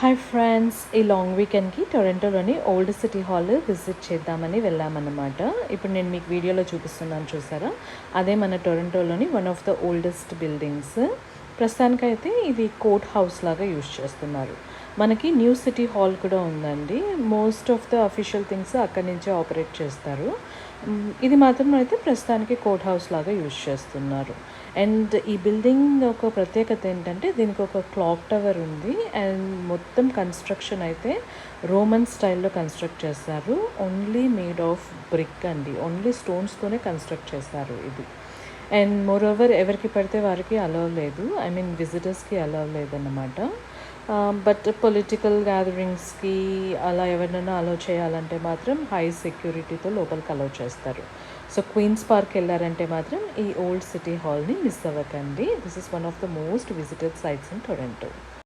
Hi friends, ఈ long వీకెండ్కి టొరంటోలోని ఓల్డ్ సిటీ హాల్ విజిట్ చేద్దామని వెళ్ళామన్నమాట. ఇప్పుడు నేను మీకు వీడియోలో చూపిస్తున్నాను, చూసారా? అదే మన టొరంటోలోని one of the oldest buildings. ప్రస్తుతానికైతే ఇది కోర్ట్ హౌస్ లాగా యూజ్ చేస్తున్నారు. మనకి న్యూ సిటీ హాల్ కూడా ఉందండి. Most of the official things అక్కడి నుంచే ఆపరేట్ చేస్తారు. ఇది మాత్రం అయితే ప్రస్తుతానికి కోర్ట్ హౌస్ లాగా యూజ్ చేస్తున్నారు. అండ్ ఈ బిల్డింగ్ ఒక ప్రత్యేకత ఏంటంటే దీనికి ఒక క్లాక్ టవర్ ఉంది. అండ్ మొత్తం కన్స్ట్రక్షన్ అయితే రోమన్ స్టైల్లో కన్స్ట్రక్ట్ చేస్తారు. ఓన్లీ మేడ్ ఆఫ్ బ్రిక్ అండి, ఓన్లీ స్టోన్స్తోనే కన్స్ట్రక్ట్ చేస్తారు ఇది. అండ్ మోర్ ఓవర్ ఎవరికి పడితే వారికి అలౌ లేదు, ఐ మీన్ విజిటర్స్కి అలౌ లేదన్నమాట. బట్ పొలిటికల్ గ్యాదరింగ్స్కి అలా ఎవరినైనా అలౌ చేయాలంటే మాత్రం హై సెక్యూరిటీతో లోపలికి అలౌ చేస్తారు. సో క్వీన్స్ పార్క్ వెళ్ళారంటే మాత్రం ఈ ఓల్డ్ సిటీ హాల్ని మిస్ అవ్వకండి. This is one of the most visited sites in Toronto.